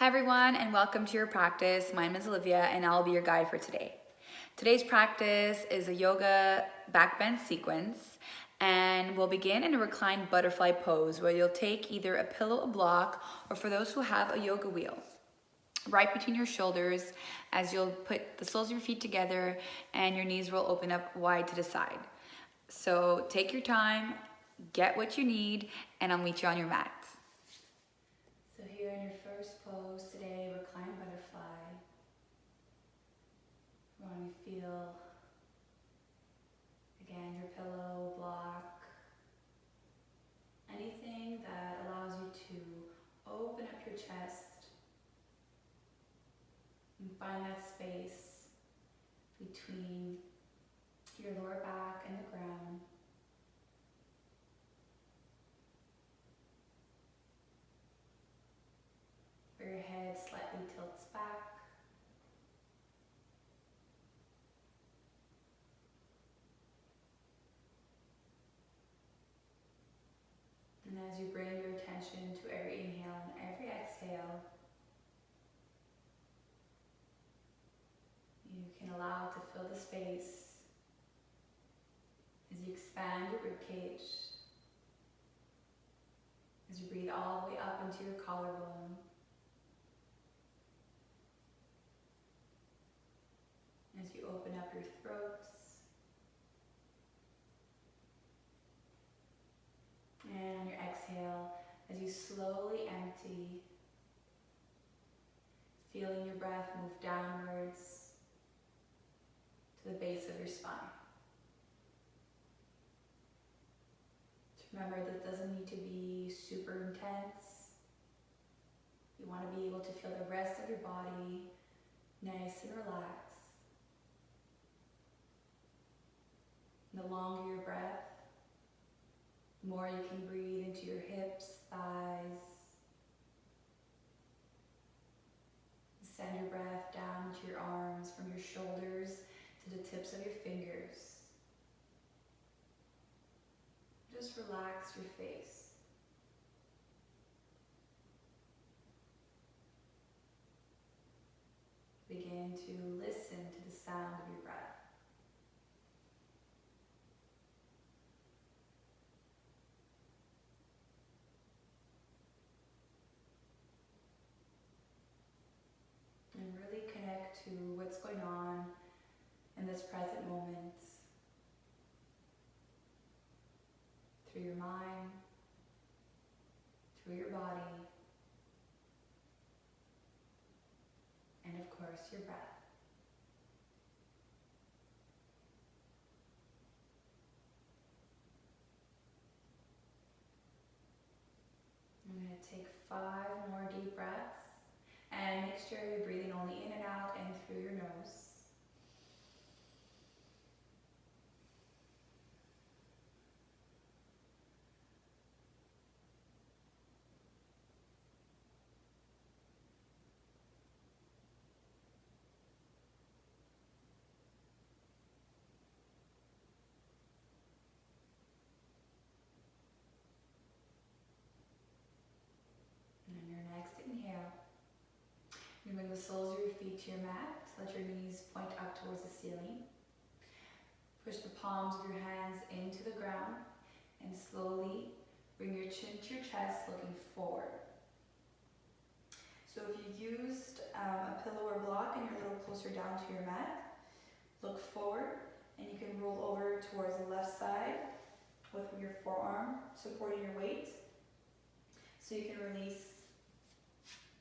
Hi everyone, and welcome to your practice. My name is Olivia and I'll be your guide for today. Today's practice is a yoga back bend sequence, and we'll begin in a reclined butterfly pose where you'll take either a pillow, a block, or for those who have a yoga wheel, right between your shoulders as you'll put the soles of your feet together and your knees will open up wide to the side. So take your time, get what you need, and I'll meet you on your mat. So here in your first pose today, reclined butterfly. When you feel, again, your pillow, block, anything that allows you to open up your chest and find that space between your lower back and the ground. Where your head slightly tilts back. And as you bring your attention to every inhale and every exhale, you can allow it to fill the space as you expand your ribcage, as you breathe all the way up into your collarbone. As you open up your throat, and on your exhale, as you slowly empty, feeling your breath move downwards to the base of your spine. Remember, this doesn't need to be super intense. You want to be able to feel the rest of your body nice and relaxed. And the longer your breath, the more you can breathe into your hips, thighs. Send your breath down to your arms, from your shoulders to the tips of your fingers. Just relax your face. Begin to listen to the sound of your breath. And really connect to what's going on in this present moment. Through your mind, through your body, and of course your breath. I'm going to take 5 more deep breaths, and make sure you're breathing only in and out and through your nose. And on your next inhale, you bring the soles of your feet to your mat. Let your knees point up towards the ceiling. Push the palms of your hands into the ground and slowly bring your chin to your chest, looking forward. So if you used a pillow or block and you're a little closer down to your mat, look forward, and you can roll over towards the left side with your forearm supporting your weight, so you can release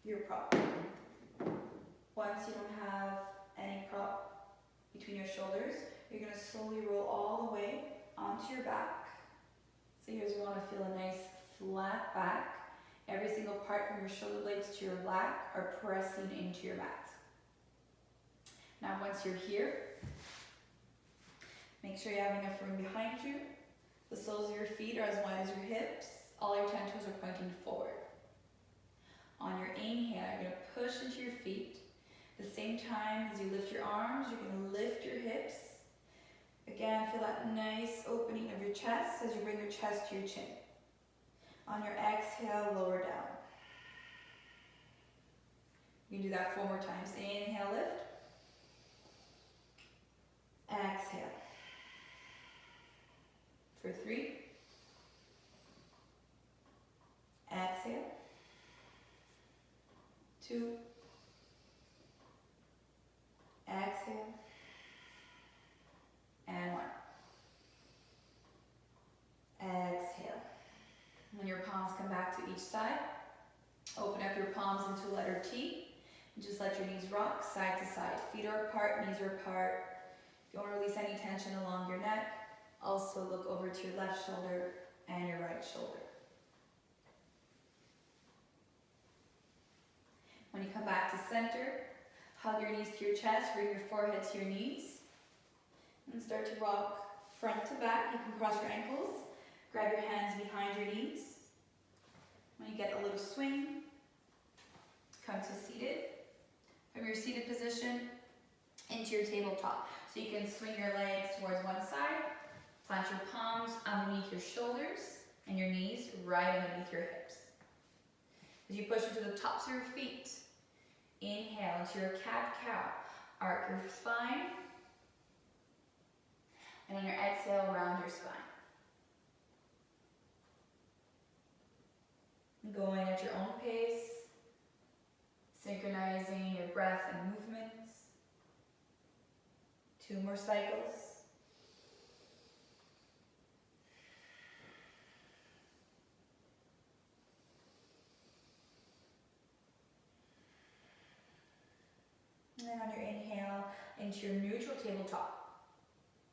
your prop. Once you don't have any prop between your shoulders, you're going to slowly roll all the way onto your back. So here's where you want to feel a nice flat back. Every single part from your shoulder blades to your back are pressing into your mat. Now once you're here, make sure you have enough room behind you. The soles of your feet are as wide as your hips. All your 10 toes are pointing forward. On your inhale, you're going to push into your feet. At the same time as you lift your arms, you're going to lift your hips. Again, feel that nice opening of your chest as you bring your chest to your chin. On your exhale, lower down. You can do that 4 more times. Inhale, lift. Exhale. For 3. Exhale. 2. Exhale. And 1. Exhale. When your palms come back to each side, open up your palms into letter T. Just let your knees rock side to side. Feet are apart, knees are apart. If you want to release any tension along your neck, also look over to your left shoulder and your right shoulder. When you come back to center, hug your knees to your chest, bring your forehead to your knees, and start to rock front to back. You can cross your ankles, grab your hands behind your knees. When you get a little swing, come to seated. From your seated position into your tabletop. So you can swing your legs towards one side, plant your palms underneath your shoulders, and your knees right underneath your hips. As you push into the tops of your feet, inhale into your cat-cow. Arc your spine, and on your exhale, round your spine. Going at your own pace, synchronizing your breath and movements. 2 more cycles. And then on your inhale, into your neutral tabletop.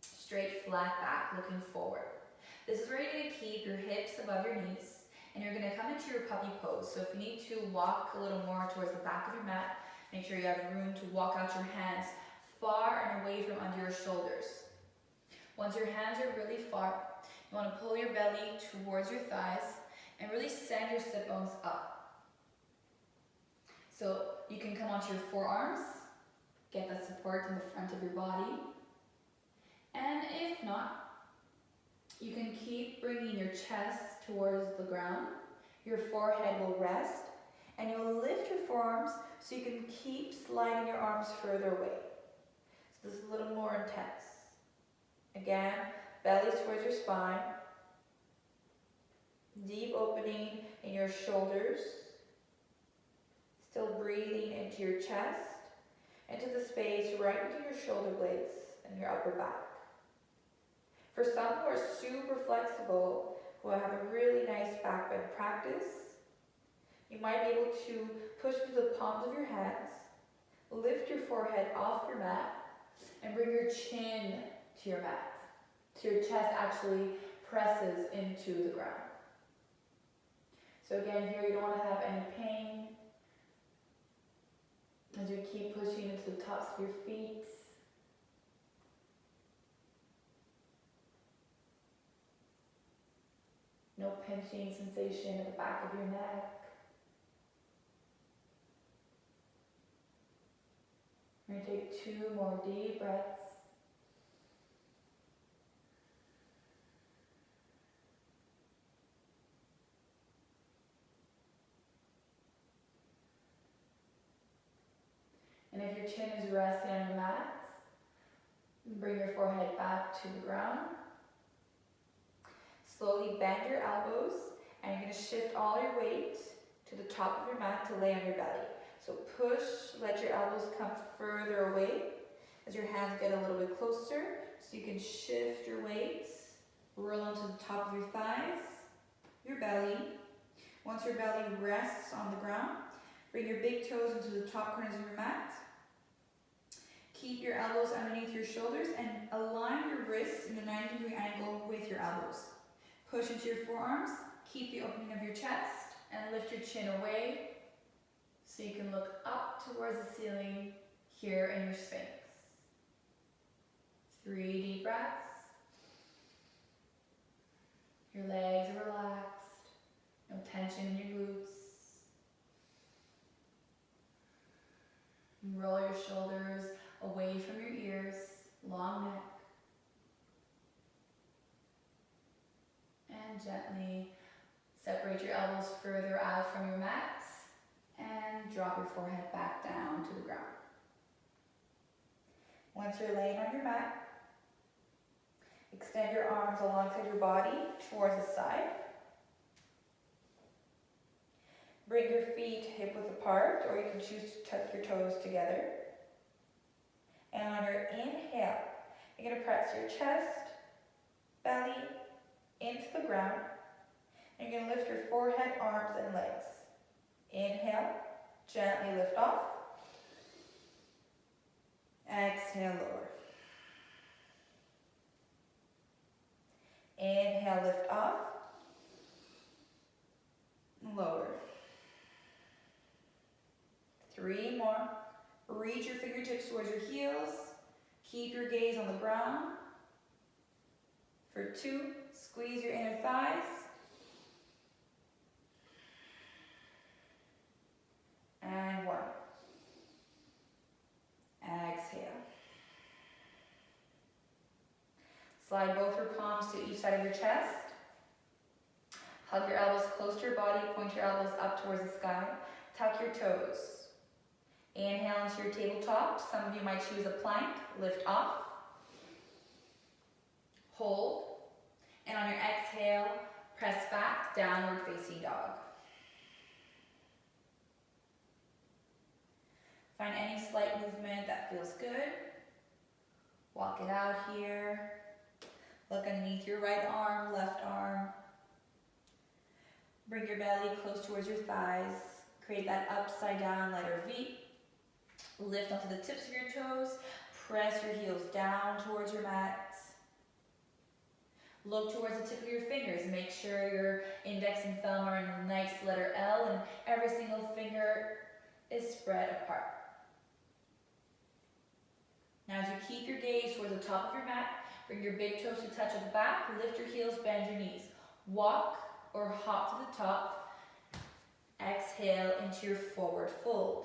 Straight, flat back, looking forward. This is where you're going to keep your hips above your knees. And you're going to come into your puppy pose. So if you need to walk a little more towards the back of your mat, make sure you have room to walk out your hands far and away from under your shoulders. Once your hands are really far, you want to pull your belly towards your thighs and really send your sit bones up. So you can come onto your forearms, get that support in the front of your body. And if not, you can keep bringing your chest towards the ground. Your forehead will rest, and you'll lift your forearms so you can keep sliding your arms further away. So this is a little more intense. Again, belly towards your spine. Deep opening in your shoulders. Still breathing into your chest, into the space right between your shoulder blades and your upper back. For some who are super flexible, who have a really nice back bend practice, you might be able to push into the palms of your hands, lift your forehead off your mat, and bring your chin to your mat. So your chest actually presses into the ground. So again, here you don't want to have any pain. As you keep pushing into the tops of your feet. No pinching sensation at the back of your neck. We're going to take 2 more deep breaths. And if your chin is resting on your mat, bring your forehead back to the ground. Slowly bend your elbows, and you're going to shift all your weight to the top of your mat to lay on your belly. So push, let your elbows come further away as your hands get a little bit closer. So you can shift your weight, roll onto the top of your thighs, your belly. Once your belly rests on the ground, bring your big toes into the top corners of your mat. Keep your elbows underneath your shoulders and align your wrists in a 90-degree angle with your elbows. Push into your forearms, keep the opening of your chest, and lift your chin away so you can look up towards the ceiling here in your Sphinx. 3 deep breaths. Your legs are relaxed, no tension in your glutes. And roll your shoulders away from your ears, long neck. And gently separate your elbows further out from your mat and drop your forehead back down to the ground. Once you're laying on your mat, extend your arms alongside your body towards the side. Bring your feet hip width apart, or you can choose to tuck your toes together. And on your inhale, you're going to press your chest, belly into the ground. And you're going to lift your forehead, arms, and legs. Inhale, gently lift off. Exhale, lower. Inhale, lift off. Lower. 3 more. Reach your fingertips towards your heels. Keep your gaze on the ground. For 2, squeeze your inner thighs. And 1. Exhale. Slide both your palms to each side of your chest. Hug your elbows close to your body. Point your elbows up towards the sky. Tuck your toes. Inhale into your tabletop. Some of you might choose a plank. Lift off. Hold. And on your exhale, press back, downward facing dog. Find any slight movement that feels good. Walk it out here. Look underneath your right arm, left arm. Bring your belly close towards your thighs. Create that upside down letter V. Lift onto the tips of your toes. Press your heels down towards your mat. Look towards the tip of your fingers. Make sure your index and thumb are in a nice letter L and every single finger is spread apart. Now as you keep your gaze towards the top of your mat, bring your big toes to touch at the back. Lift your heels, bend your knees. Walk or hop to the top. Exhale into your forward fold.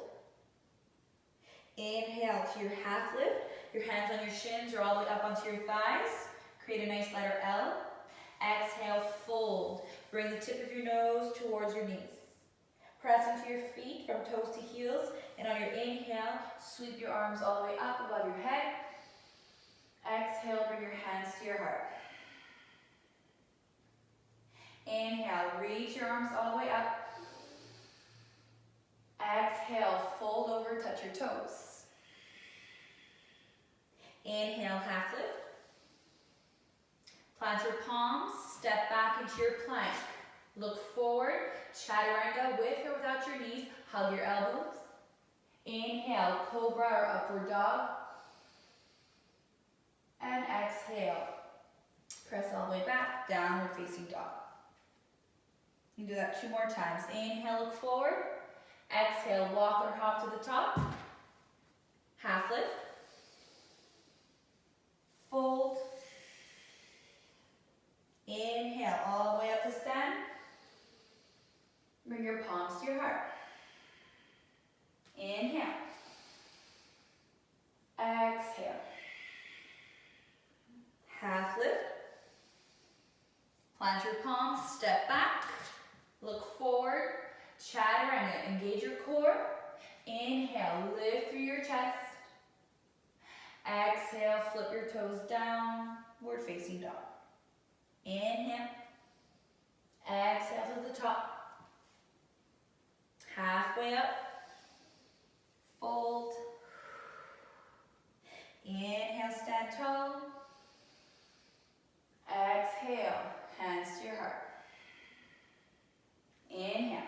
Inhale to your half lift. Your hands on your shins or all the way up onto your thighs. Create a nice letter L. Exhale, fold. Bring the tip of your nose towards your knees. Press into your feet from toes to heels. And on your inhale, sweep your arms all the way up above your head. Exhale, bring your hands to your heart. Inhale, reach your arms all the way up. Exhale, fold over, touch your toes. Inhale, half lift. Plant your palms, step back into your plank. Look forward, chaturanga with or without your knees. Hug your elbows. Inhale, cobra or upward dog. And exhale. Press all the way back, downward facing dog. You can do that 2 more times. Inhale, look forward. Exhale, walk or hop to the top. Half lift. Fold. Inhale, all the way up to stand. Bring your palms to your heart. Inhale. Exhale. Half lift. Plant your palms, step back. Look forward. Chaturanga, engage your core. Inhale, lift through your chest. Exhale, flip your toes downward facing dog. Inhale. Exhale to the top. Halfway up. Fold. Inhale, stand tall. Exhale, hands to your heart. Inhale.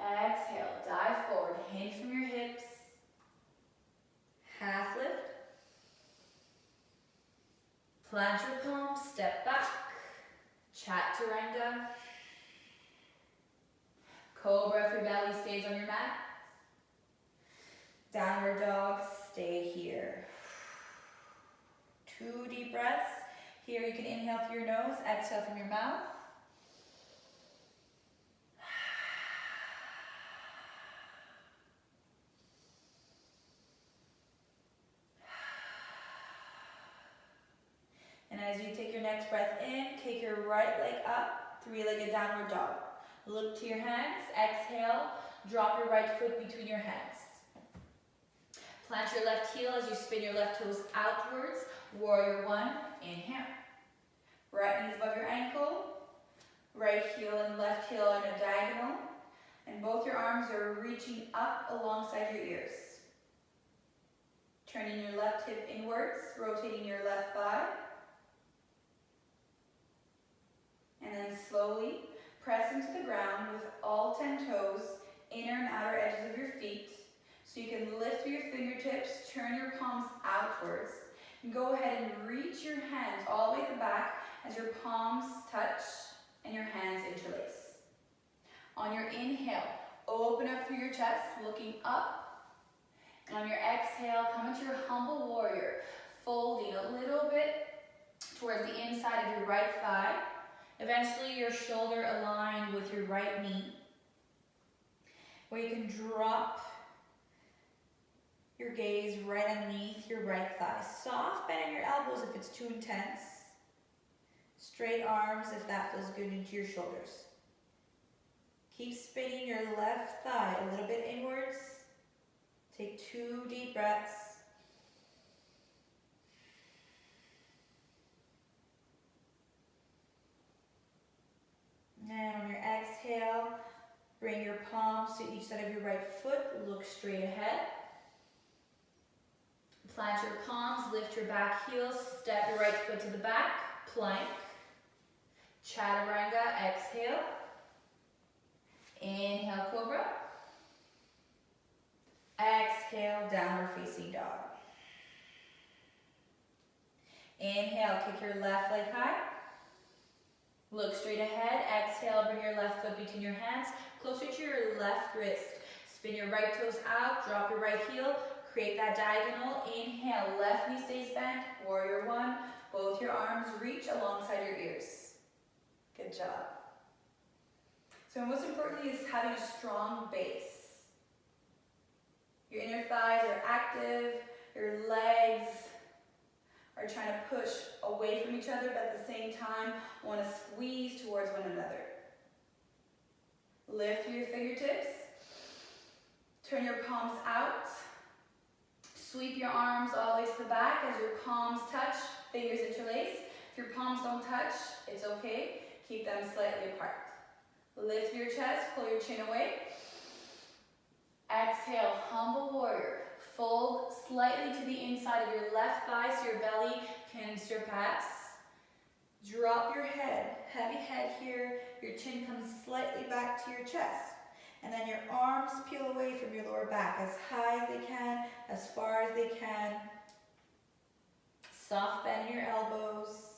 Exhale, dive forward, hinge from your hips. Half lift. Plant your palms, step back. Chaturanga. Cobra if your belly stays on your mat. Downward dog, stay here. 2 deep breaths. Here you can inhale through your nose, exhale from your mouth. And as you take your next breath in, kick your right leg up, 3-legged downward dog. Look to your hands, exhale, drop your right foot between your hands. Plant your left heel as you spin your left toes outwards. Warrior one, inhale. Right knees above your ankle, right heel and left heel in a diagonal, and both your arms are reaching up alongside your ears. Turning your left hip inwards, rotating your left thigh. And then slowly press into the ground with all 10 toes, inner and outer edges of your feet. So you can lift through your fingertips, turn your palms outwards, and go ahead and reach your hands all the way at the back as your palms touch and your hands interlace. On your inhale, open up through your chest, looking up. And on your exhale, come into your humble warrior, folding a little bit towards the inside of your right thigh. Eventually, your shoulder aligned with your right knee, where you can drop your gaze right underneath your right thigh. Soft bend in your elbows if it's too intense. Straight arms if that feels good into your shoulders. Keep spinning your left thigh a little bit inwards. Take 2 deep breaths. And on your exhale, bring your palms to each side of your right foot. Look straight ahead. Plant your palms, lift your back heels, step your right foot to the back, plank. Chaturanga, exhale. Inhale, cobra. Exhale, downward facing dog. Inhale, kick your left leg high. Look straight ahead. Exhale, bring your left foot between your hands, closer to your left wrist. Spin your right toes out, drop your right heel, create that diagonal. Inhale, left knee stays bent, warrior one. Both your arms reach alongside your ears. Good job. So most importantly is having a strong base. Your inner thighs are active, your legs are trying to push away from each other, but at the same time want to squeeze towards one another. Lift through your fingertips, turn your palms out, sweep your arms all the way to the back as your palms touch, fingers interlace. If your palms don't touch, it's okay, keep them slightly apart. Lift your chest, pull your chin away. Exhale, humble warrior. Fold slightly to the inside of your left thigh so your belly can surpass. Drop your head, heavy head here. Your chin comes slightly back to your chest. And then your arms peel away from your lower back as high as they can, as far as they can. Soft bend in your elbows.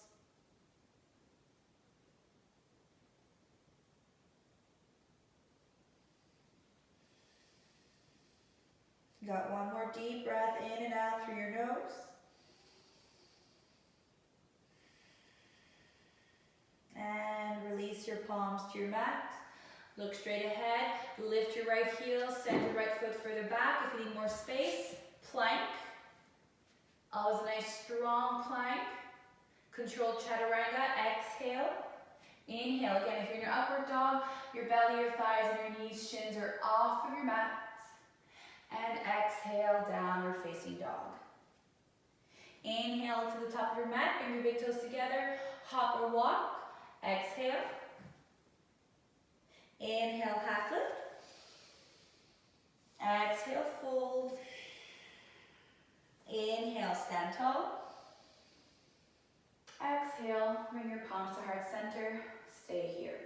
Got one more deep breath in and out through your nose. And release your palms to your mat. Look straight ahead. Lift your right heel, send your right foot further back. If you need more space, plank. Always a nice strong plank. Controlled chaturanga, exhale. Inhale, again, if you're in your upward dog, your belly, your thighs, and your knees, shins are off of your mat. And exhale, downward facing dog. Inhale to the top of your mat, bring your big toes together, hop or walk. Exhale. Inhale, half lift. Exhale, fold. Inhale, stand tall. Exhale, bring your palms to heart center. Stay here.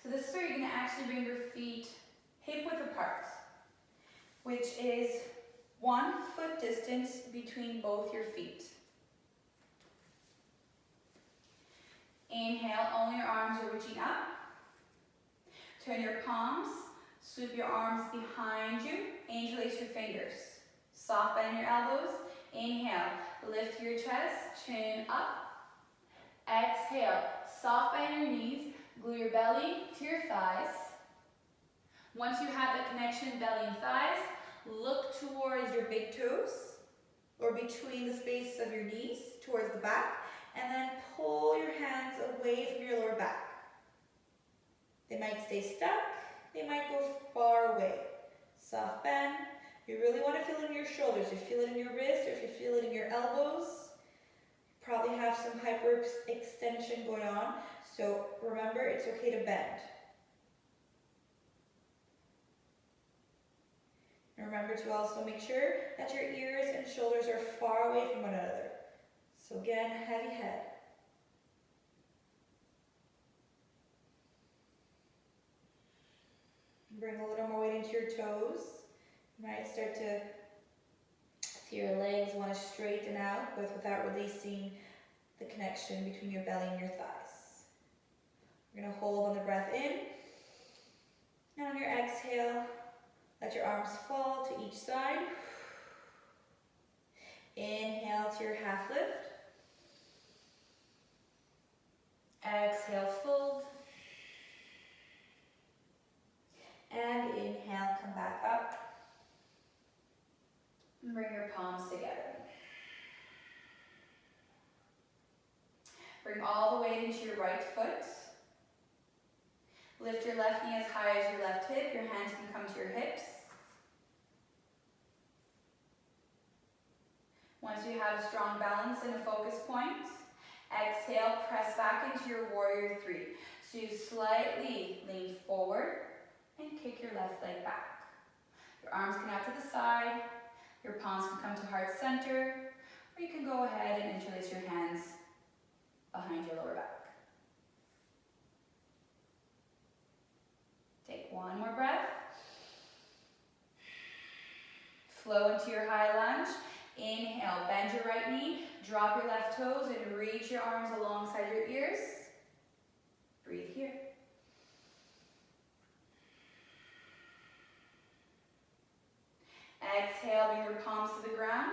So this is where you're going to actually bring your feet hip width apart, which is 1 foot distance between both your feet. Inhale, only your arms are reaching up. Turn your palms, sweep your arms behind you, interlace your fingers. Soft bend in your elbows. Inhale, lift your chest, chin up. Exhale, soft bend your knees, glue your belly to your thighs. Once you have that connection, belly and thighs, look towards your big toes, or between the space of your knees, towards the back, and then pull your hands away from your lower back. They might stay stuck, they might go far away. Soft bend. You really want to feel it in your shoulders. You feel it in your wrist, or if you feel it in your elbows, probably have some hyperextension going on. So remember, it's okay to bend. And remember to also make sure that your ears and shoulders are far away from one another. So again, heavy head. Bring a little more weight into your toes. You might start to see your legs want to straighten out, but without releasing the connection between your belly and your thighs. We're going to hold on the breath in. And on your exhale, let your arms fall to each side. Inhale to your half lift. Exhale, fold. And inhale, come back up. And bring your palms together. Bring all the weight into your right foot. Lift your left knee as high as your left hip. Your hands can come to your hips. Once you have a strong balance and a focus point, exhale, press back into your warrior three. So you slightly lean forward and kick your left leg back. Your arms can out to the side. Your palms can come to heart center. Or you can go ahead and interlace your hands behind your lower back. Take one more breath. Flow into your high lunge. Inhale, bend your right knee, drop your left toes, and reach your arms alongside your ears. Breathe here. Exhale, bring your palms to the ground.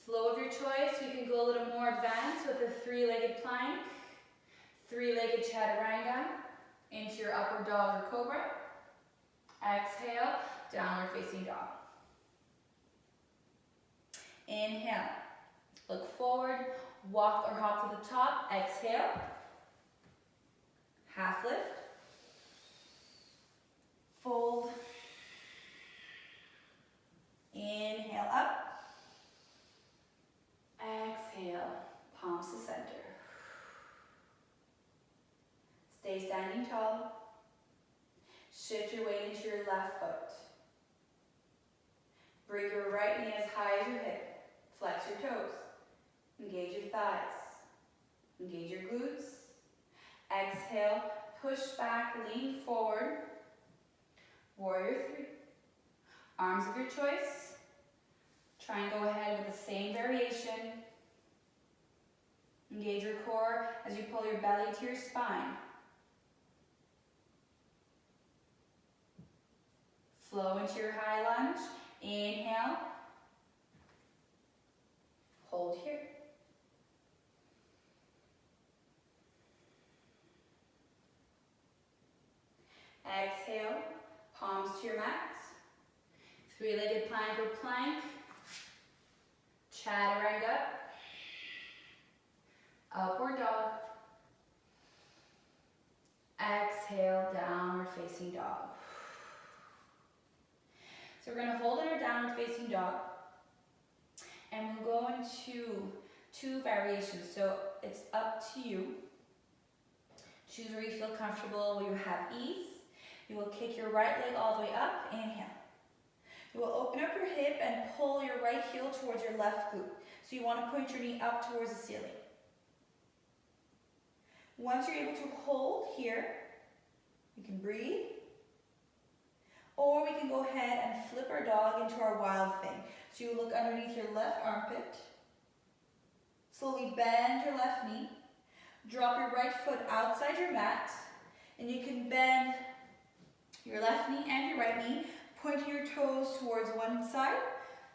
Flow of your choice, we can go a little more advanced with a three-legged plank, three-legged chaturanga, into your upward dog or cobra. Exhale, downward facing dog. Inhale, look forward, walk or hop to the top. Exhale, half lift, fold, inhale up, exhale, palms to center. Stay standing tall. Shift your weight into your left foot. Bring your right knee as high as your hip. Flex your toes. Engage your thighs. Engage your glutes. Exhale, push back, lean forward. Warrior three. Arms of your choice. Try and go ahead with the same variation. Engage your core as you pull your belly to your spine. Flow into your high lunge. Inhale. Hold here. Exhale, palms to your mat. Three-legged plank or plank. Chaturanga. Upward dog. Exhale, downward facing dog. So we're going to hold in our downward facing dog. And we'll go into two variations. So it's up to you. Choose where you feel comfortable, where you have ease. You will kick your right leg all the way up. Inhale. You will open up your hip and pull your right heel towards your left glute. So you want to point your knee up towards the ceiling. Once you're able to hold here, you can breathe. Or we can go ahead and flip our dog into our wild thing. So you look underneath your left armpit. Slowly bend your left knee. Drop your right foot outside your mat. And you can bend your left knee and your right knee, pointing your toes towards one side.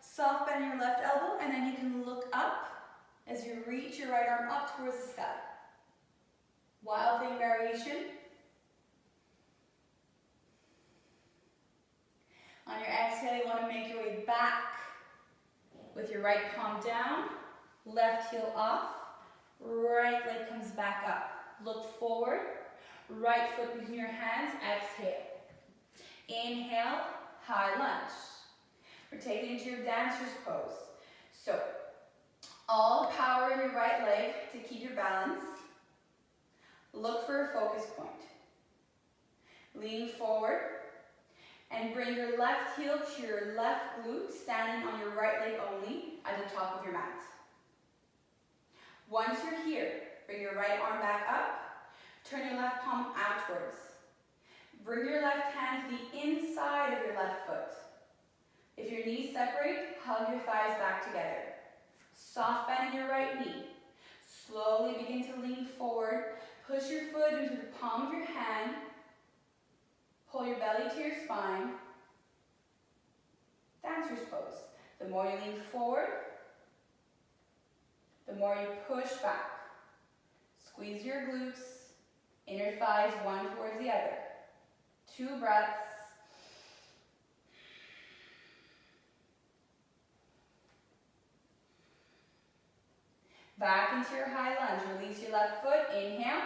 Soft bend your left elbow, and then you can look up as you reach your right arm up towards the sky. Wild thing variation. On your exhale, you want to make your way back with your right palm down, left heel off, right leg comes back up. Look forward, right foot between your hands, exhale. Inhale, high lunge. We're taking into your dancer's pose. So, all power in your right leg to keep your balance. Look for a focus point. Lean forward and bring your left heel to your left glute, standing on your right leg only at the top of your mat. Once you're here, bring your right arm back up, turn your left palm outwards. Bring your left hand to the inside of your left foot. If your knees separate, hug your thighs back together. Soft bend in your right knee. Slowly begin to lean forward. Push your foot into the palm of your hand. Pull your belly to your spine. Dancer's pose. The more you lean forward, the more you push back. Squeeze your glutes, inner thighs one towards the other. 2 breaths. Back into your high lunge. Release your left foot. Inhale.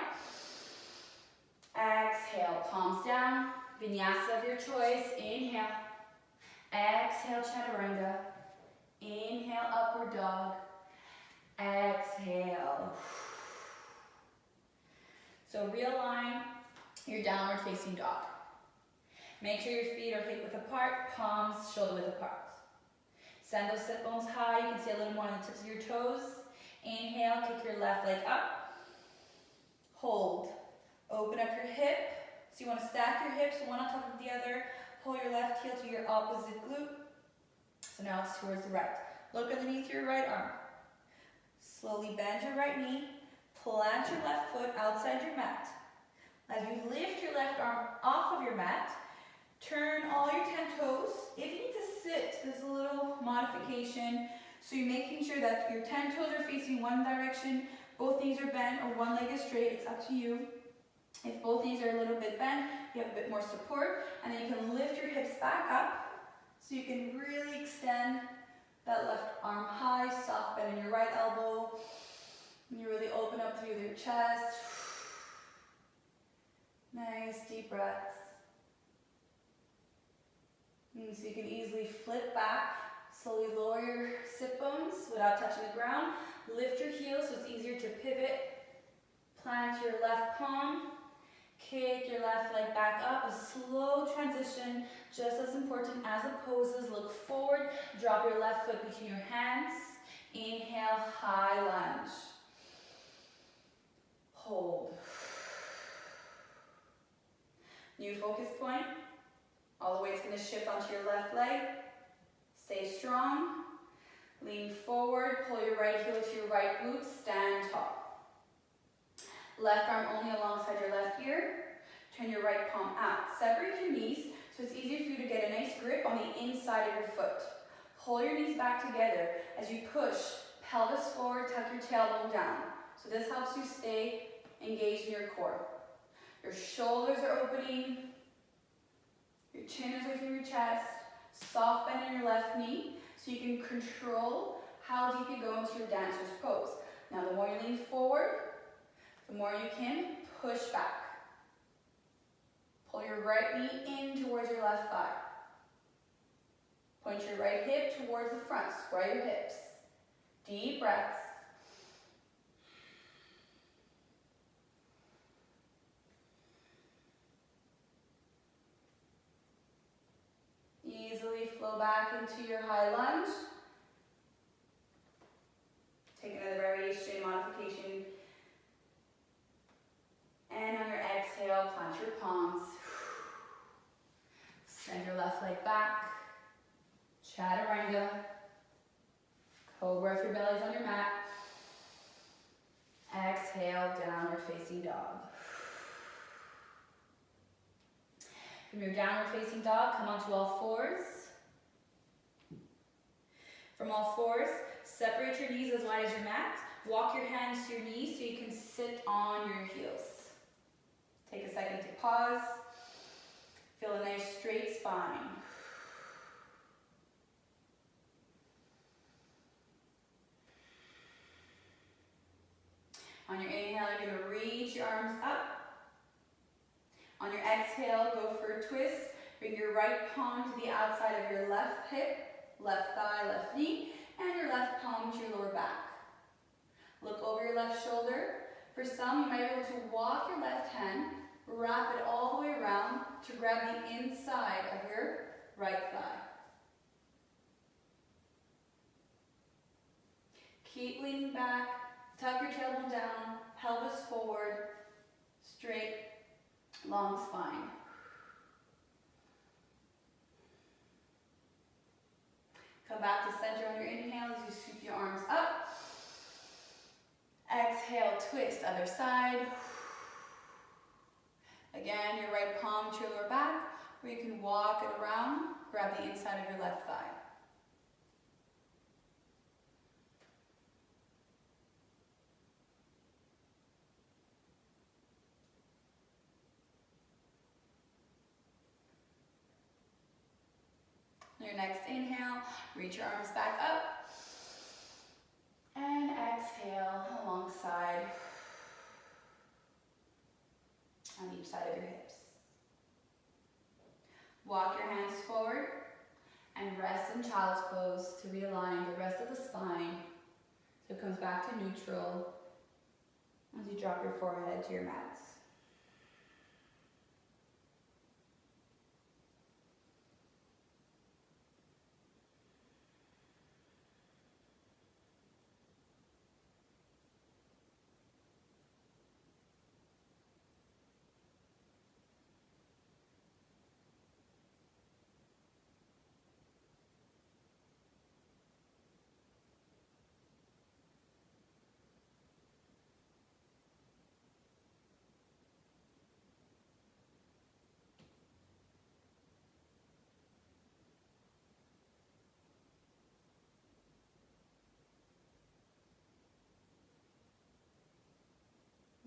Exhale. Palms down. Vinyasa of your choice. Inhale. Exhale, chaturanga. Inhale, upward dog. Exhale. So realign your downward facing dog. Make sure your feet are hip width apart, palms shoulder width apart. Send those sit bones high. You can see a little more on the tips of your toes. Inhale, kick your left leg up. Hold. Open up your hip. So you want to stack your hips, one on top of the other. Pull your left heel to your opposite glute. So now it's towards the right. Look underneath your right arm. Slowly bend your right knee. Plant your left foot outside your mat. As you lift your left arm off of your mat, turn all your 10 toes. If you need to sit, there's a little modification. So you're making sure that your 10 toes are facing one direction, both knees are bent, or one leg is straight. It's up to you. If both knees are a little bit bent, you have a bit more support, and then you can lift your hips back up so you can really extend that left arm high, soft bend in your right elbow. And you really open up through your chest. Nice deep breaths. And so you can easily flip back, slowly lower your sit bones without touching the ground. Lift your heels so it's easier to pivot. Plant your left palm. Kick your left leg back up. A slow transition, just as important as the poses. Look forward. Drop your left foot between your hands. Inhale, high lunge. Hold. New focus point. All the weight's going to shift onto your left leg. Stay strong. Lean forward. Pull your right heel to your right glute. Stand tall. Left arm only alongside your left ear. Turn your right palm out. Separate your knees so it's easier for you to get a nice grip on the inside of your foot. Pull your knees back together as you push pelvis forward, tuck your tailbone down. So this helps you stay engaged in your core. Your shoulders are opening. Your chin is away from your chest. Soft bend in your left knee so you can control how deep you go into your dancer's pose. Now the more you lean forward, the more you can push back. Pull your right knee in towards your left thigh. Point your right hip towards the front. Square your hips. Deep breaths. Easily flow back into your high lunge. Take another variation, modification. And on your exhale, plant your palms. Send your left leg back. Chaturanga. Cobra if your belly's on your mat. Exhale, downward facing dog. From your downward facing dog, come onto all fours. From all fours, separate your knees as wide as your mat. Walk your hands to your knees so you can sit on your heels. Take a second to pause. Feel a nice straight spine. On your inhale, you're going to reach your arms up. On your exhale, go for a twist. Bring your right palm to the outside of your left hip, left thigh, left knee, and your left palm to your lower back. Look over your left shoulder. For some, you might be able to walk your left hand, wrap it all the way around to grab the inside of your right thigh. Keep leaning back, tuck your tailbone down, pelvis forward, straight, long spine. Come back to center on your inhale as you sweep your arms up. Exhale, twist, other side. Again, your right palm to your lower back, or you can walk it around, grab the inside of your left thigh. Your next inhale, reach your arms back up. And exhale alongside on each side of your hips. Walk your hands forward and rest in child's pose to realign the rest of the spine so it comes back to neutral as you drop your forehead to your mats.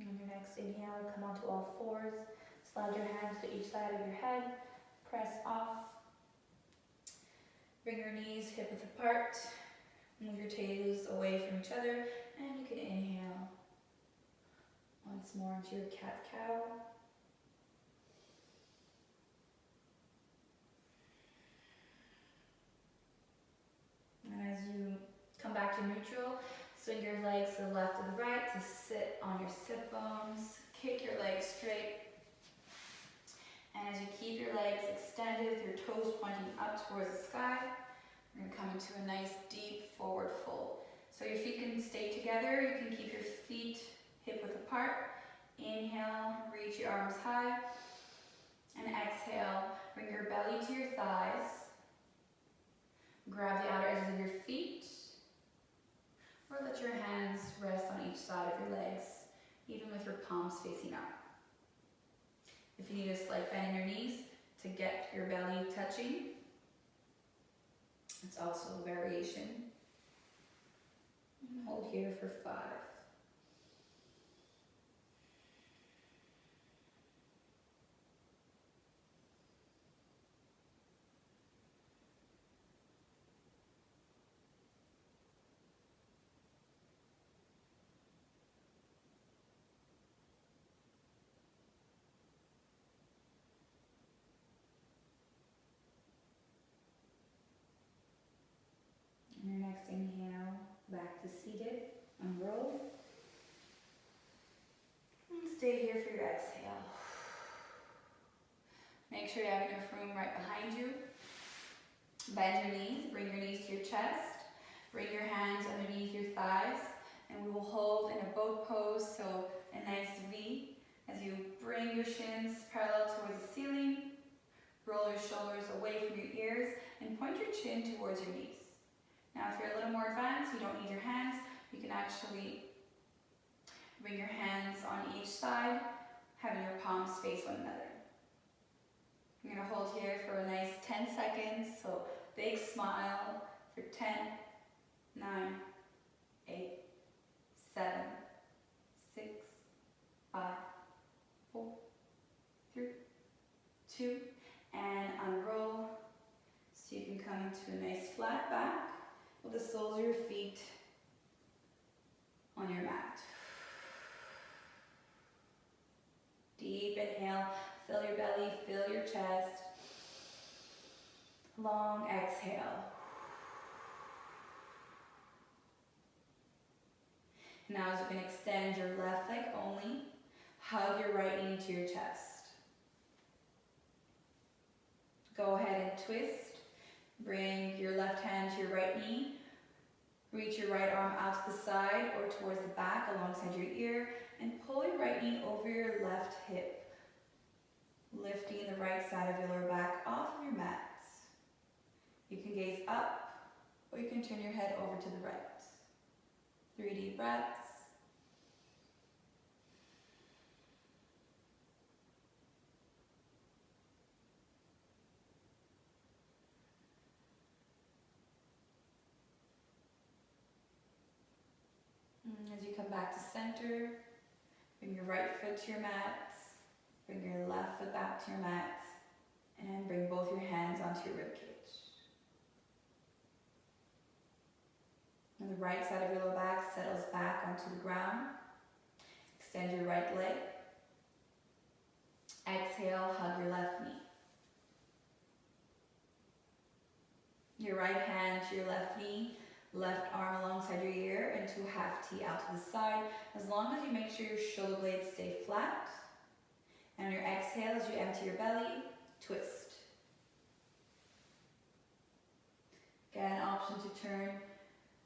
On your next inhale, come onto all fours. Slide your hands to each side of your head. Press off. Bring your knees hip width apart. Move your toes away from each other. And you can inhale once more into your cat-cow. And as you come back to neutral, swing your legs to the left or the right to sit on your sit bones. Kick your legs straight. And as you keep your legs extended with your toes pointing up towards the sky, you're going to come into a nice deep forward fold. So your feet can stay together. You can keep your feet hip width apart. Inhale, reach your arms high. And exhale, bring your belly to your thighs. Grab the outer edges of your feet. Or let your hands rest on each side of your legs, even with your palms facing up. If you need a slight bend in your knees to get your belly touching, it's also a variation. And hold here for 5. And your next inhale, back to seated, unroll. And stay here for your exhale. Make sure you have enough room right behind you. Bend your knees, bring your knees to your chest. Bring your hands underneath your thighs. And we will hold in a boat pose, so a nice V. As you bring your shins parallel towards the ceiling. Roll your shoulders away from your ears and point your chin towards your knees. Now, if you're a little more advanced, you don't need your hands. You can actually bring your hands on each side, having your palms face one another. You're going to hold here for a nice 10 seconds. So, big smile for 10, 9, 8, 7, 6, 5, 4, 3, 2, and unroll. So you can come into a nice flat back with the soles of your feet on your mat. Deep inhale, fill your belly, fill your chest. Long exhale. Now as you can extend your left leg only, hug your right knee to your chest. Go ahead and twist. Bring your left hand to your right knee. Reach your right arm out to the side or towards the back alongside your ear and pull your right knee over your left hip, lifting the right side of your lower back off of your mat. You can gaze up or you can turn your head over to the right. 3 deep breaths. As you come back to center, bring your right foot to your mat, bring your left foot back to your mat, and bring both your hands onto your ribcage. And the right side of your lower back settles back onto the ground. Extend your right leg. Exhale, hug your left knee. Your right hand to your left knee, left arm alongside your ear into a half T out to the side, as long as you make sure your shoulder blades stay flat. And on your exhale, as you empty your belly, twist. Again, option to turn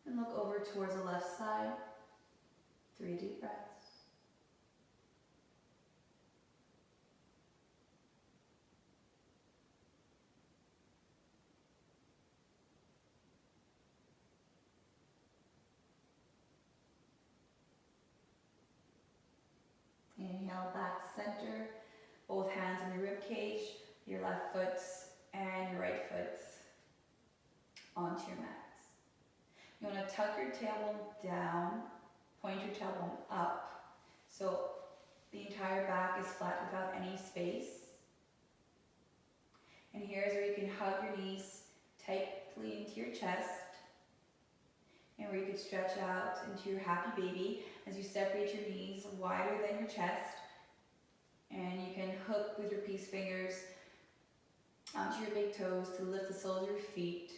and look over towards the left side. 3 deep breaths. Inhale back to center, both hands on your rib cage, your left foot and your right foot onto your mat. You want to tuck your tailbone down, point your tailbone up, so the entire back is flat without any space. And here's where you can hug your knees tightly into your chest, and where you can stretch out into your happy baby as you separate your knees wider than your chest, and you can hook with your peace fingers onto your big toes to lift the soles of your feet.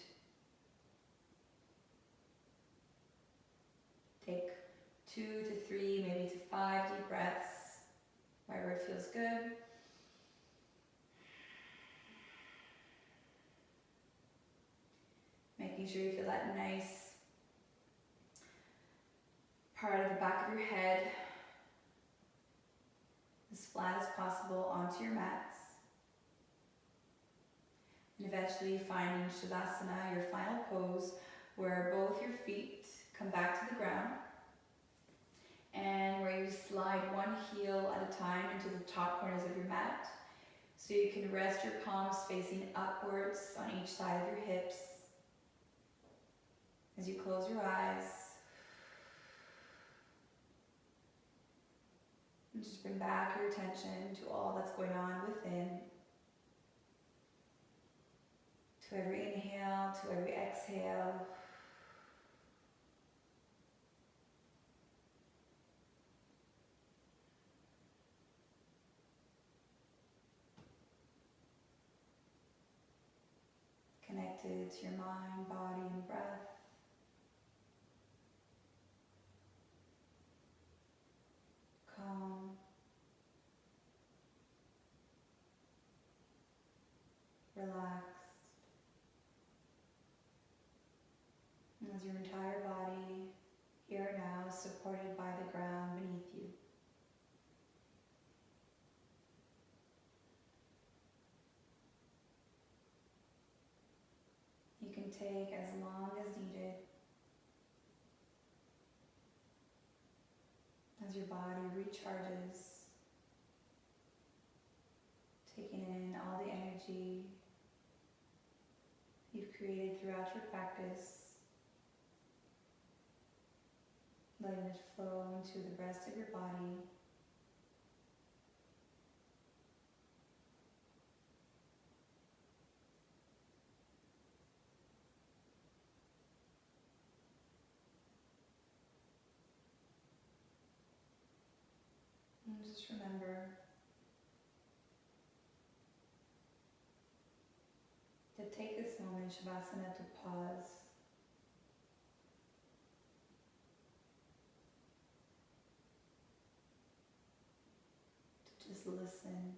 Take 2 to 3, maybe to 5 deep breaths, wherever it feels good. Making sure you feel that nice part of the back of your head as flat as possible onto your mats. And eventually finding Shavasana, your final pose, where both your feet come back to the ground and where you slide one heel at a time into the top corners of your mat, so you can rest your palms facing upwards on each side of your hips. As you close your eyes, and just bring back your attention to all that's going on within. To every inhale, to every exhale. Connected to your mind, body, and breath. Calm. Relaxed. And as your entire body, here now, is supported by the ground beneath you. You can take as long as needed as your body recharges, taking in all the energy you've created throughout your practice, letting it flow into the rest of your body. And just remember that But take this moment in Shavasana to pause. To just listen.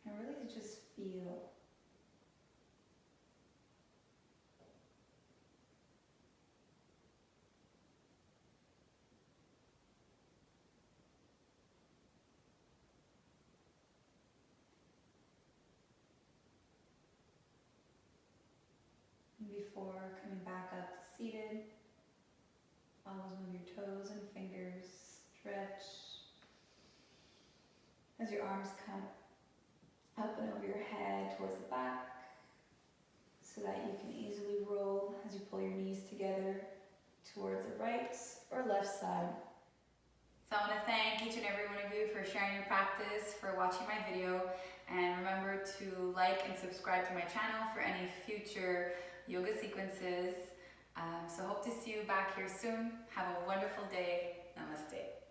And really to just feel. And before coming back up to seated, always move your toes and fingers, stretch. As your arms come up and over your head towards the back, so that you can easily roll as you pull your knees together towards the right or left side. So I want to thank each and every one of you for sharing your practice, for watching my video, and remember to like and subscribe to my channel for any future yoga sequences. So hope to see you back here soon. Have a wonderful day. Namaste.